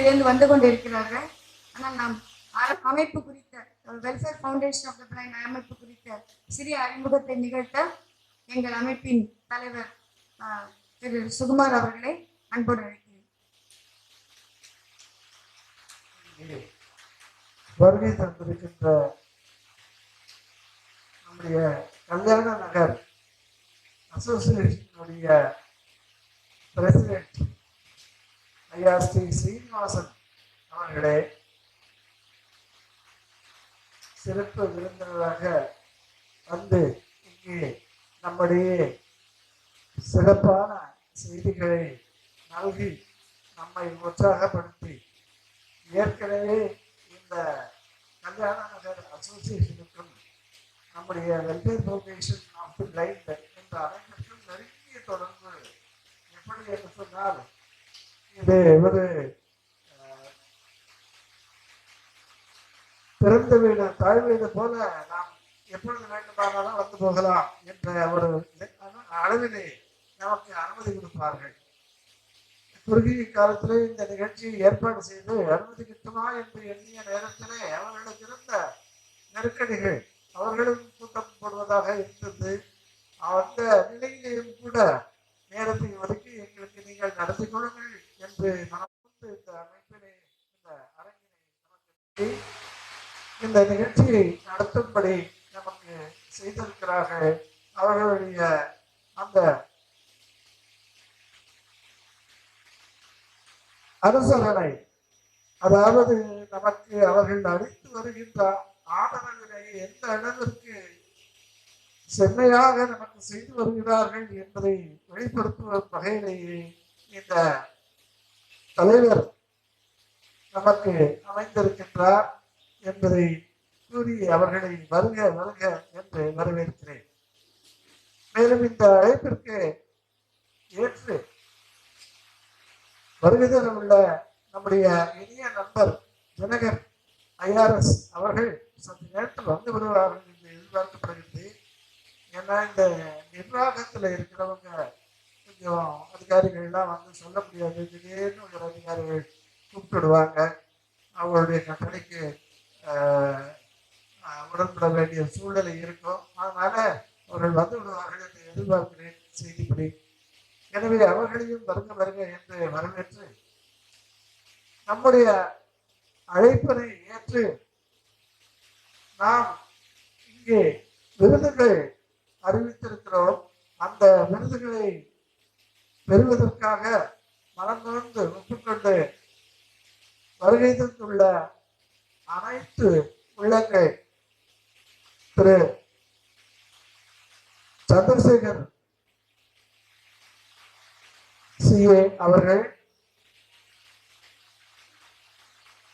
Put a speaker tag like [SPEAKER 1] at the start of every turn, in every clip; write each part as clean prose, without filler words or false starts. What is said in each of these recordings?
[SPEAKER 1] துறையிலிருந்து வந்து கொண்டிருக்கிறார்கள். ஆனால் நாம் அமைப்பு குறித்த welfare foundation of the blind அமைப்பு குறித்த சிறிய அறிமுகத்தை நிகழ்த்த எங்கள் அமைப்பின் தலைவர் திரு சுகுமார் அவர்களை அன்போடு அழைக்கிறேன்.
[SPEAKER 2] வருகை தந்திருக்கின்ற நம்முடைய கல்யாண நகர் அசோசியேஷனுடைய பிரசிடென்ட் ஐயா ஸ்ரீ ஸ்ரீனிவாசன் அவர்களே, சிறப்பு விருந்தினராக வந்து இங்கே நம்முடைய சிறப்பான செய்திகளை நல்கி நம்மை உற்சாகப்படுத்தி ஏற்கனவே இந்த கல்யாண நகர் அசோசியேஷனுக்கும் நம்முடைய welfare foundation of the blind என்ற அமைப்பிற்கும் நெருங்கிய தொடர்பு எப்படி என்று சொன்னால், இது ஒரு பிறந்த வீடு தாய் வீடு போல நாம் எப்பொழுது வேண்டுமானாலும் வந்து போகலாம் என்ற ஒரு அளவிலே நமக்கு அனுமதி கொடுப்பார்கள். குறுகிய காலத்திலே இந்த நிகழ்ச்சியை ஏற்பாடு செய்து அனுமதி கிட்டுமா என்று எண்ணிய நேரத்திலே அவர்களுக்கு இருந்த நெருக்கடிகள், அவர்களும் கூட்டம் போடுவதாக இருந்தது. அந்த நிலையிலேயும் கூட நேரத்தை ஒதுக்கி எங்களுக்கு நீங்கள் நடத்தி கொள்ளுங்கள் என்று மனப்பட்டு இந்த அமைப்பினை இந்த அரங்கினை நமக்கு இந்த நிகழ்ச்சியை நடத்தும்படி நமக்கு செய்திருக்கிறார்கள். அவர்களுடைய அந்த அரசனை, அதாவது நமக்கு அவர்கள் அளித்து வருகின்ற ஆதரவினை எந்த அளவிற்கு செம்மையாக நமக்கு செய்து வருகிறார்கள் என்பதை வெளிப்படுத்தும் வகையிலேயே இந்த தலைவர் நமக்கு அமைந்திருக்கின்றார் என்பதை கூறி அவர்களை வருக வருக என்று வரவேற்கிறேன். மேலும் இந்த அழைப்பிற்கு ஏற்று வருவதில் உள்ள நம்முடைய இனிய நண்பர் தினகர் ஐஆர்எஸ் அவர்கள் சற்று நேரத்தில் வந்து வருவார்கள் என்று எதிர்பார்க்கப்படுகிறது. ஏன்னா இந்த நிர்வாகத்தில் இருக்கிறவங்க கொஞ்சம் அதிகாரிகள்லாம் வந்து சொல்ல முடியாது, திடீர்னு ஒரு அதிகாரிகள் கூப்பிட்டுடுவாங்க, அவங்களுடைய கட்டளைக்கு உடன்பட வேண்டிய சூழ்நிலை இருக்கும். அதனால அவர்கள் வந்து விடுவார்கள் என்று எதிர்பார்க்கிறேன் செய்திப்படி. எனவே அவர்களையும் வருக வருக என்று வரவேற்று நம்முடைய அழைப்பதை ஏற்று நாம் இங்கே விருதுகள் அறிவித்திருக்கிறோம். அந்த விருதுகளை பெறுவதற்காக மனந்திறந்து ஒப்புக்கொண்டு வருகை தந்துள்ள அனைத்து உள்ளங்கள் திரு சந்திரசேகர் சிஏ அவர்கள்,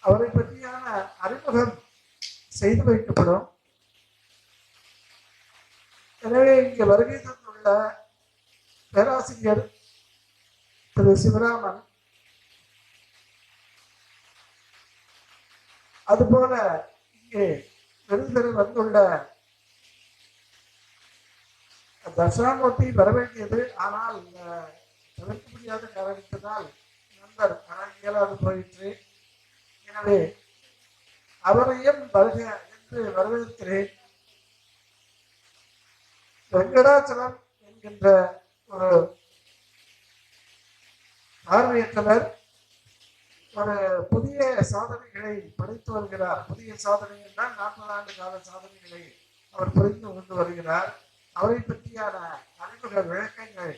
[SPEAKER 2] அவரை பற்றியான அறிமுகம் செய்து வைக்கப்படும். எனவே இங்கே வருகை தந்துள்ள பேராசிரியர் திரு சிவராமன், அதுபோல இங்கே விருது வந்துள்ள தட்சிணாமூர்த்தி வர வேண்டியது, ஆனால் தவிர்க்க முடியாத காரணத்தினால் நண்பர் இயலாது போயிற்று. எனவே அவரையும் வருக என்று வரவேற்கிறேன். வெங்கடாச்சலம் என்கின்ற ஒரு பார்வையற்றவர் ஒரு புதிய சாதனைகளை படைத்து வருகிறார். புதிய சாதனை என்றால் 40 ஆண்டு கால சாதனைகளை அவர் புரிந்து கொண்டு வருகிறார். அவரை பற்றியான அறிமுக விளக்கங்கள்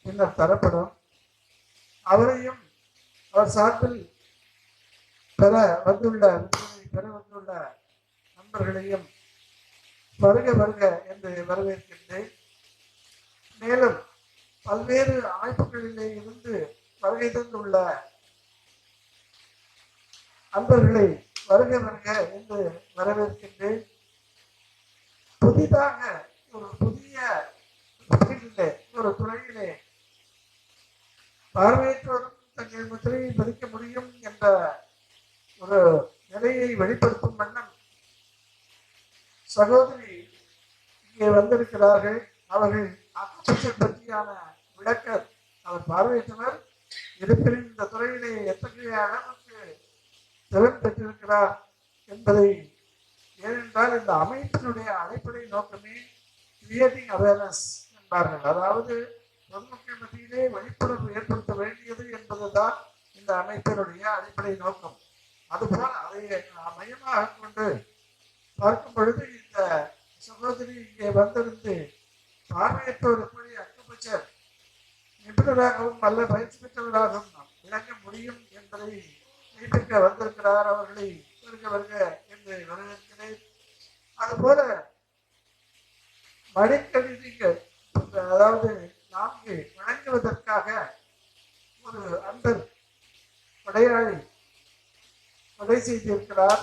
[SPEAKER 2] பின்னர் தரப்படும். அவரையும் அவர் சார்பில் பெற வந்துள்ள நண்பர்களையும் வருக வருக என்று வரவேற்கின்றேன். மேலும் பல்வேறு அமைப்புகளிலே இருந்து வருகை தந்துள்ள அன்பர்களை வருக வருக என்று வரவேற்கின்றேன். புதிதாக ஒரு புதிய ஒரு துறையிலே பார்வையற்றோரும் தங்கள் முத்திரையை பதிக்க முடியும் என்ற ஒரு நிலையை வெளிப்படுத்தும் வண்ணம் சகோதரி இங்கே வந்திருக்கிறார்கள். அவர்கள் அக்குபஞ்சர் பற்றியான விளக்க அவர் பார்வையற்றவர் இருப்பினும் இந்த துறையிலே எத்தகைய அளவுக்கு திறன் பெற்றிருக்கிறார் என்பதை, ஏனென்றால் இந்த அமைப்பினுடைய அடிப்படை நோக்கமே கிரியேட்டிங் அவேர்னஸ் என்பார்கள். அதாவது பொதுமக்கள் மத்தியிலே விழிப்புணர்வு ஏற்படுத்த வேண்டியது என்பதுதான் இந்த அமைப்பினுடைய அடிப்படை நோக்கம். அதுபோல் அதை மையமாக கொண்டு பார்க்கும் பொழுது இந்த சகோதரி இங்கே வந்திருந்து பார்வையற்றோர் எப்படி அக்குபஞ்சர் நிபுணராகவும் நல்ல பயிற்சி பெற்றவராகவும் விளங்க முடியும் என்பதை மெய்ப்பிக்க வந்திருக்கிறார். அவர்களை வருக வருக என்று வரவேற்கிறேன். அதுபோல மடிக்கணினிகள், அதாவது 4 வழங்குவதற்காக ஒரு அன்பர் கொடையாளி கொடை செய்திருக்கிறார்.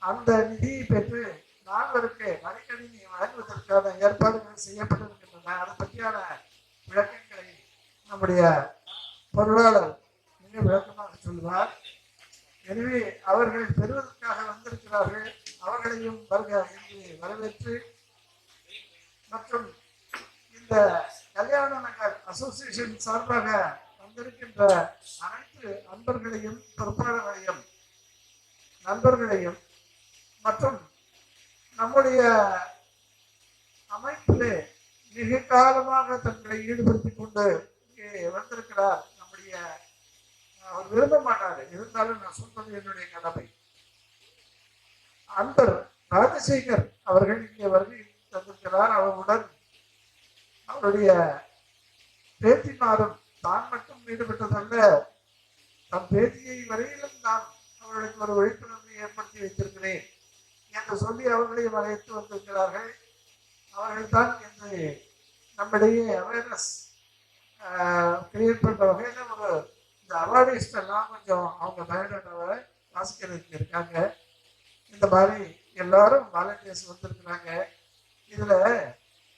[SPEAKER 2] அந்த நிதியை பெற்று 4 மடிக்கணினி வழங்குவதற்கான ஏற்பாடுகள் செய்யப்பட்டிருக்கின்றன. அதை பற்றியான விளக்கங்களை நம்முடைய பொருளாளர் மிக விளக்கமாக சொல்வார். எனவே அவர்கள் பெறுவதற்காக வந்திருக்கிறார்கள். அவர்களையும் வருக என்று வரவேற்று, மற்றும் இந்த கல்யாண நகர் அசோசியேஷன் சார்பாக வந்திருக்கின்ற அனைத்து அன்பர்களையும், பொறுப்பாளர்களையும், நண்பர்களையும், மற்றும் நம்முடைய அமைப்பிலே மிக காலமாக தங்களை ஈடுபடுத்திக் கொண்டு இங்கே வந்திருக்கிறார். நம்முடைய அவர் விரும்ப மாட்டார், இருந்தாலும் நான் சொல்வது என்னுடைய கடமை. அன்பர் ராஜசேகர் அவர்கள் இங்கே வருகை தந்திருக்கிறார். அவருடன் அவருடைய பேத்திமாரும் தான் மட்டும் ஈடுபட்டதல்ல, தன் பேத்தியை வரையிலும் நான் அவர்களுக்கு ஒரு விழிப்புணர்வை ஏற்படுத்தி வைத்திருக்கிறேன் என்று சொல்லி அவர்களையும் அழைத்து வந்திருக்கிறார்கள். அவர்கள் தான் என்று நம்மிடையே அவேர்னஸ் கிரியேட் பண்ணுற வகையில் ஒரு இந்த அவார்டிஸ்ட் எல்லாம் கொஞ்சம் அவங்க பயோடேட்டாவை வாசிக்கிறதுக்கு இருக்காங்க. இந்த மாதிரி எல்லாரும் வாலண்டியர்ஸ் வந்திருக்கிறாங்க. இதில்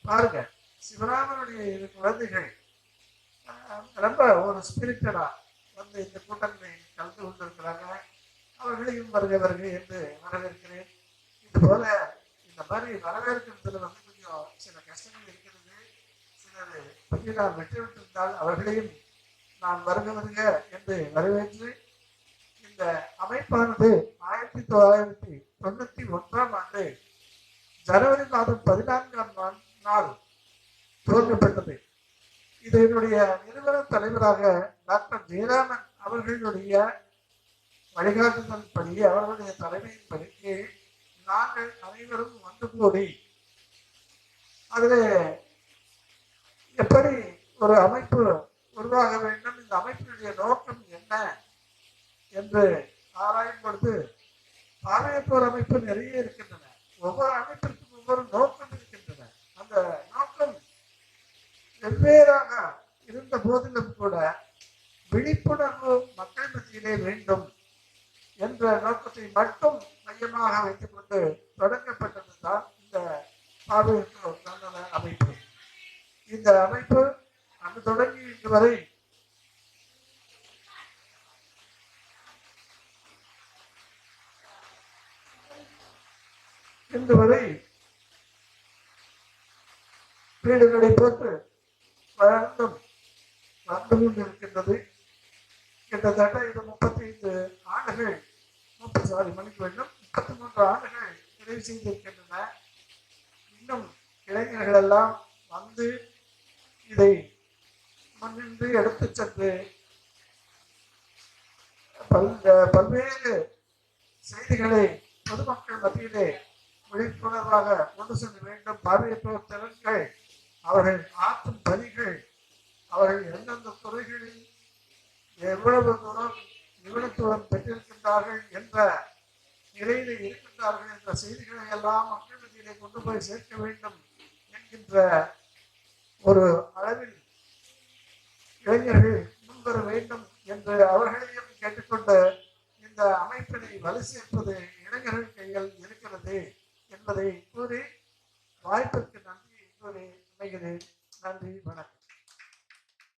[SPEAKER 2] பாருங்க, சிவராமனுடைய 2 குழந்தைகள் ரொம்ப ஒரு ஸ்பிரிட்டடா வந்து இந்த கூட்டங்களில் கலந்து கொண்டிருக்கிறாங்க. அவர்களையும் வருக வருக என்று வரவேற்கிறேன். இது போல இந்த மாதிரி வரவேற்கிறதுல வந்து கொஞ்சம் சில கஷ்டங்கள் இருக்கிறது. சிலர் பற்றி நான் விட்டுவிட்டிருந்தால் அவர்களையும் நான் வருக வருக என்று வரவேற்று, இந்த அமைப்பானது 1991ஆம் ஆண்டு ஜனவரி மாதம் 14ஆம் நாள் துவங்கப்பட்டது. இது என்னுடைய நிறுவன தலைவராக டாக்டர் ஜெயராமன் அவர்களுடைய வழிகாட்டுதல் படி, அவர்களுடைய தலைமையின் படிக்கு நாங்கள் அனைவரும் வந்து கூடி அதில் எப்படி ஒரு அமைப்பு உருவாக வேண்டும், இந்த அமைப்பினுடைய நோக்கம் என்ன என்று ஆராயும் பொழுது பார்வையற்றோர் அமைப்பு நிறைய இருக்கின்றன. ஒவ்வொரு அமைப்பிற்கும் ஒவ்வொரு நோக்கம் இருக்கின்றன. அந்த நோக்கம் வெவ்வேறாக இருந்த போதிலும் கூட விழிப்புணர்வு மக்கள் மத்தியிலே வேண்டும் என்ற நோக்கத்தை மட்டும் மையமாக வைத்துக் கொண்டு தொடங்கப்பட்டது தான் இந்த பார்வையற்றோர் நல அமைப்பு. இந்த அமைப்பு அங்கு தொடங்கி இன்று வரை வீடுகளை போட்டு வளர்ந்தும் வந்து கொண்டிருக்கின்றது. கிட்டத்தட்ட இது 35 ஆண்டுகள், 33 ஆண்டுகள் நிறைவு செய்திருக்கின்றன. இன்னும் இளைஞர்கள் எல்லாம் வந்து இதை முன்னின்று எடுத்துச் சென்று பல்வேறு செய்திகளை பொதுமக்கள் மத்தியிலே விழிப்புணர்வாக கொண்டு செல்ல வேண்டும். பார்வையற்றோர் திறன்கள், அவர்கள் ஆற்றும் பணிகள், அவர்கள் எந்தெந்த துறைகளில் எவ்வளவு தூரம் நிபுணத்துவம் பெற்றிருக்கின்றார்கள் என்ற நிலையிலே இருக்கின்றார்கள் என்ற செய்திகளை எல்லாம் மக்கள் மத்தியிலே கொண்டு போய் சேர்க்க வேண்டும் என்கின்ற ஒரு அளவில் இளைஞர்கள் முன்வர வேண்டும் என்று அவர்களையும் கேட்டுக்கொண்டு, இந்த அமைப்பினை வலு சேர்ப்பது இளைஞர்கள் கையில் இருக்கிறது என்பதை